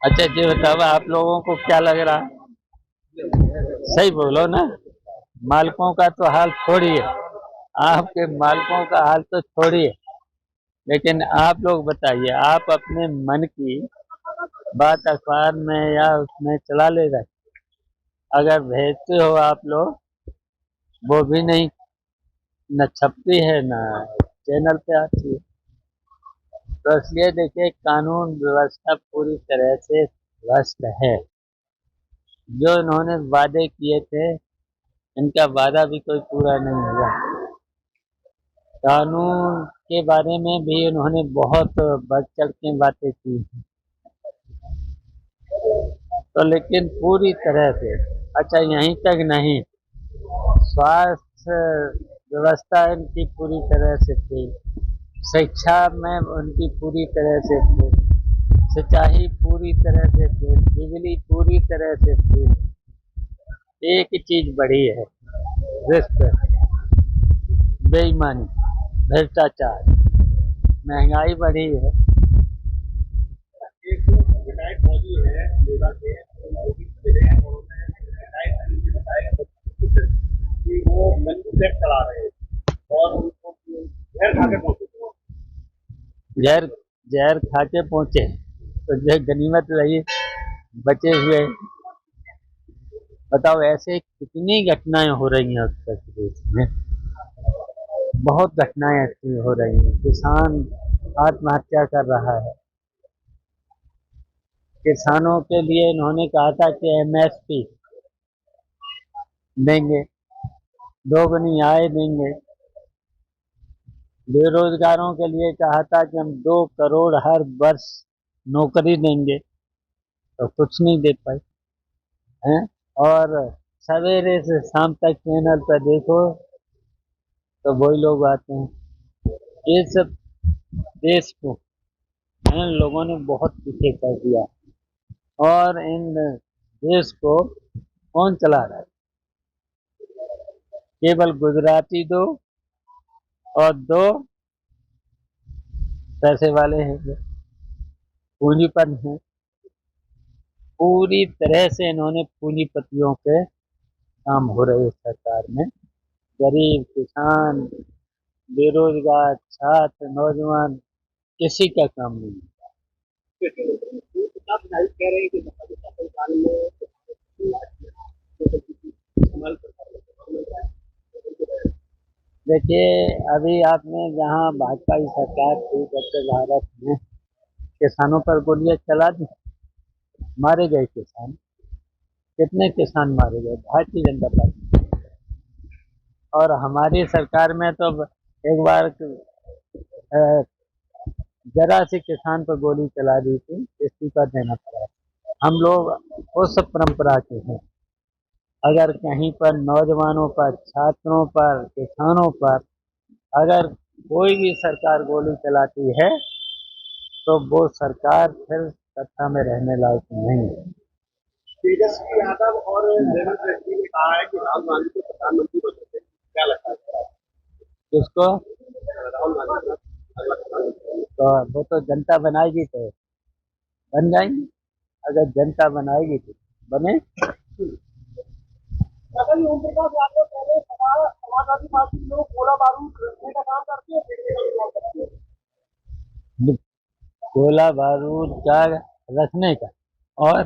अच्छा जी बताओ, आप लोगों को क्या लग रहा है? सही बोलो ना। मालकों का तो हाल छोड़िए, आपके मालकों का हाल तो छोड़िए, लेकिन आप लोग बताइए, आप अपने मन की बात अखबार में या उसमें चला ले रहे, अगर भेजते हो आप लोग, वो भी नहीं, न छपती है न चैनल पे आती है। तो इसलिए देखिए, कानून व्यवस्था पूरी तरह से ध्वस्त है। जो इन्होंने वादे किए थे, इनका वादा भी कोई पूरा नहीं हुआ। कानून के बारे में भी इन्होंने बहुत बढ़ चढ़ के बातें की, तो लेकिन पूरी तरह से, अच्छा यहीं तक नहीं, स्वास्थ्य व्यवस्था इनकी पूरी तरह से थी, शिक्षा में उनकी पूरी तरह से थी, सिंचाई पूरी तरह से थी, बिजली पूरी तरह से थी। एक ही चीज बढ़ी है, रिश्वत, बेईमानी, भ्रष्टाचार, महंगाई बढ़ी है। एक विधायक मोदी है, योगा के मोदी मिले हैं और उन्होंने विधायक बताया कि वो मंदिर से चला रहे हैं और उनको जहर खा के पहुंचे, जहर जहर खा के पहुंचे, तो जो गनीमत रही बचे हुए। बताओ, ऐसे कितनी घटनाएं हो रही हैं उत्तर प्रदेश में, बहुत घटनाएं ऐसी हो रही हैं। किसान आत्महत्या कर रहा है। किसानों के लिए इन्होंने कहा था कि एमएसपी देंगे, दोगुनी आय देंगे। बेरोजगारों के लिए कहा था कि हम 2 करोड़ हर वर्ष नौकरी देंगे, तो कुछ नहीं दे पाए हैं। और सवेरे से शाम तक चैनल पर देखो तो वही लोग आते हैं। ये सब देश को इन लोगों ने बहुत पीछे कर दिया। और इन देश को कौन चला रहा है? केवल गुजराती दो और दो पैसे वाले हैं, पूंजीपति हैं। पूरी तरह से इन्होंने पूंजीपतियों के काम हो रहे हैं सरकार में। गरीब, किसान, बेरोजगार, छात्र, नौजवान, किसी का काम नहीं। कह रहे हैं कि देखिए, अभी आपने जहाँ भाजपा की सरकार थी, स्वच्छ भारत में किसानों पर गोलियां चला दी, मारे गए किसान। कितने किसान मारे गए? भारतीय जनता पार्टी। और हमारी सरकार में तो एक बार जरा सी किसान पर गोली चला दी थी, इस्तीफा देना पड़ा। हम लोग उस परंपरा के हैं। अगर कहीं पर नौजवानों पर, छात्रों पर, किसानों पर अगर कोई भी सरकार गोली चलाती है, तो वो सरकार फिर सत्ता में रहने लायक नहीं है। तेजस्वी यादव और रेवंत रेड्डी ने कहा है कि राहुल गांधी को प्रधानमंत्री बन सकते हैं, क्या लगता है किसको? राहुल गांधी। तो वो तो जनता बनाएगी तो बन जाएंगे, अगर जनता बनाएगी तो बने। ओम प्रकाश यादव पहले समाजवादी पार्टी के लोग गोला बारूद रखने का काम करते हैं, गोला बारूद का रखने का और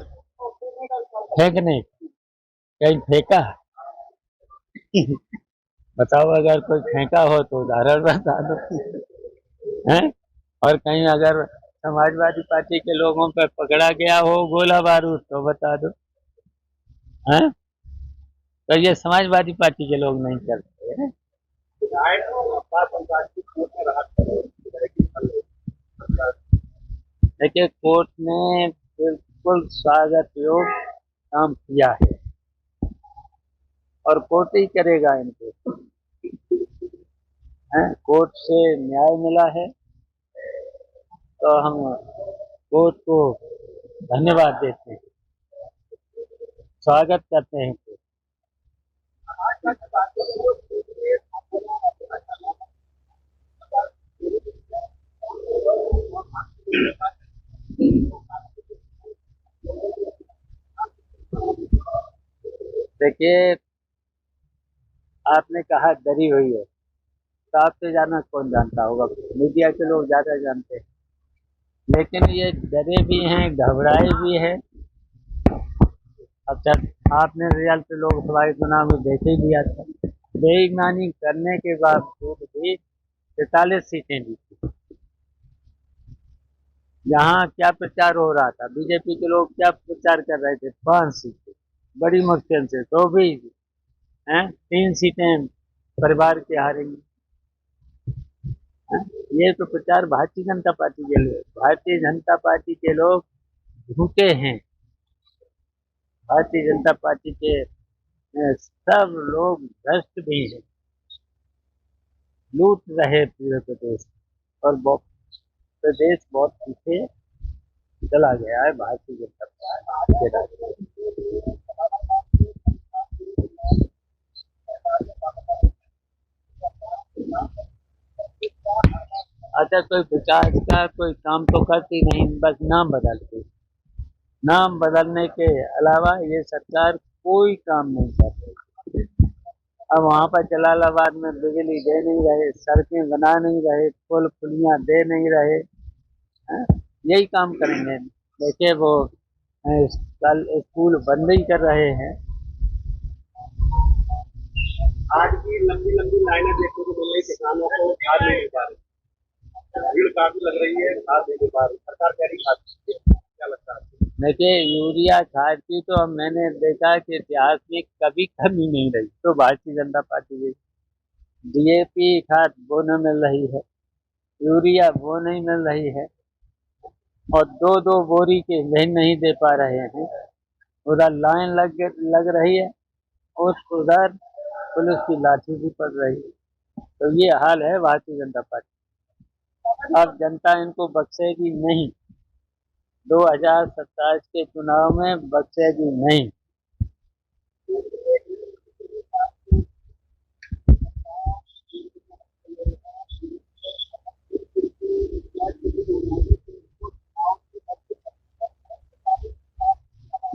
फेंकने का। कहीं फेंका? बताओ, अगर कोई फेंका हो तो उदाहरण बता दो हैं। और कहीं अगर समाजवादी पार्टी के लोगों पर पकड़ा गया हो गोला बारूद, तो बता दो हैं। तो ये समाजवादी पार्टी के लोग नहीं करते हैं। देखिए, कोर्ट ने बिल्कुल स्वागत योग्य काम किया है और कोर्ट ही करेगा इनको। कोर्ट से न्याय मिला है, तो हम कोर्ट को धन्यवाद देते हैं, स्वागत करते हैं। देखिए, आपने कहा डरी हुई है, तो आपसे ज्यादा कौन जानता होगा? मीडिया के लोग ज्यादा जानते हैं। लेकिन ये डरे भी हैं, घबराए भी हैं। अच्छा, आपने रिजल्ट लोकसभा के चुनाव में देख ही लिया था। बेईमानी करने के बावजूद भी 43 सीटें जीती। यहाँ क्या प्रचार हो रहा था? बीजेपी के लोग क्या प्रचार कर रहे थे? 5 सीटें बड़ी मुश्किल से, तो भी हैं 3 सीटें परिवार की हारेंगी। हैं? ये तो प्रचार भारतीय जनता पार्टी के लिए। भारतीय जनता पार्टी के लोग झूठे हैं। भारतीय जनता पार्टी के सब लोग भ्रष्ट भी हैं, लूट रहे पूरे प्रदेश, और प्रदेश बहुत पीछे चला गया है भारतीय जनता पार्टी के राज। अच्छा, कोई विकास का कोई काम तो करती नहीं, बस नाम बदलती। नाम बदलने के अलावा ये सरकार कोई काम नहीं कर रही। अब वहाँ पर जलालाबाद में बिजली दे नहीं रहे, सड़कें बना नहीं रहे, पुल पुलियाँ दे नहीं रहे। हैं? यही काम करेंगे। देखिए, वो कल स्कूल बंद ही कर रहे हैं। आज भी लंबी लंबी लाइनें देखने को मिल रही, किसानों को खाद नहीं मिल पा रही, भीड़ काफी लग रही है, खाद नहीं मिल पा रही, सरकार कह रही खाद दीजिए। क्या लगता है आपको? देखिए, यूरिया खाद की तो मैंने देखा कि इतिहास में कभी कमी नहीं रही, तो भारतीय जनता पार्टी की डीएपी खाद वो न मिल रही है, यूरिया वो नहीं मिल रही है, और दो दो बोरी के भी नहीं दे पा रहे हैं। उधर लाइन लग रही है, उधर पुलिस की लाठी भी पड़ रही है। तो ये हाल है भारतीय जनता पार्टी। अब जनता इनको बख्शेगी नहीं, 2027 के चुनाव में बख्शेगी नहीं।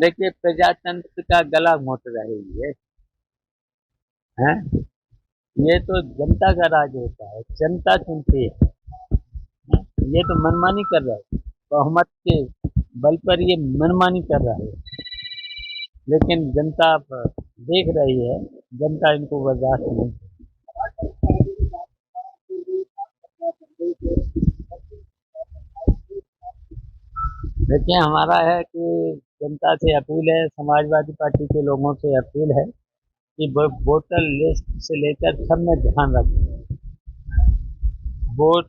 देखिए, प्रजातंत्र का गला घोट रही है। ये तो जनता का राज होता है, जनता चुनती है। ये तो मनमानी कर रहा है, बहुमत के बल पर ये मनमानी कर रहा है। लेकिन जनता अब देख रही है, जनता इनको बर्दाश्त नहीं। देखिए, हमारा है कि जनता से अपील है, समाजवादी पार्टी के लोगों से अपील है कि वोटर लिस्ट से लेकर सब में ध्यान रखें। वोट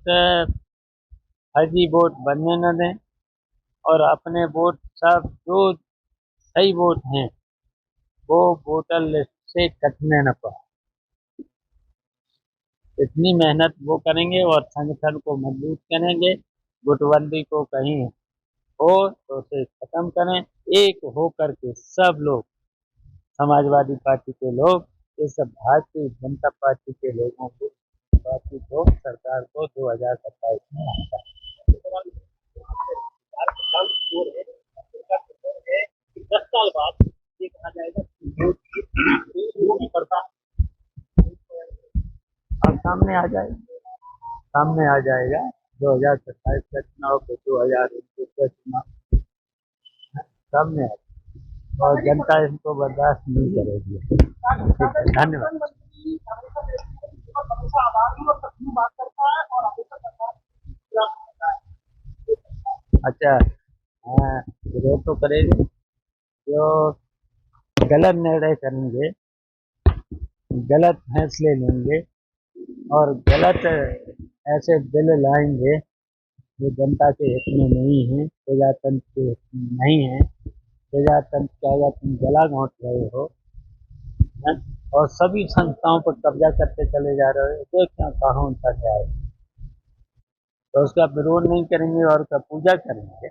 फर्जी वोट बनने न दें, और अपने वोट सब जो सही वोट हैं वो वोटर लिस्ट से कटने न पाए। इतनी मेहनत वो करेंगे और संगठन को मजबूत करेंगे। गुटबंदी को कहीं हो तो उसे खत्म करें, एक हो करके सब लोग, समाजवादी पार्टी के लोग, इस भारतीय जनता पार्टी के लोगों को, पार्टी को, सरकार को 2027 में आता है। 10 साल बाद ये कहा जाएगा कि वोट करता अब सामने आ जाएगा 2027 का चुनाव, को 2029 का चुनाव सामने आ जाएगा, और जनता इनको बर्दाश्त नहीं करेगी। धन्यवाद। अच्छा, हाँ, विरोध तो करेंगे। जो गलत निर्णय करेंगे, गलत फैसले लेंगे, और गलत ऐसे बिल लाएंगे जो जनता के हित में नहीं है, प्रजातंत्र के हित में नहीं है। प्रजातंत्र का अगर तुम गला घोंट रहे हो, हैं, और सभी संस्थाओं पर कब्जा करते चले जा रहे हो, तो क्या कहाँ उनका क्या है? तो उसका विरोध नहीं करेंगे और उसका पूजा करेंगे।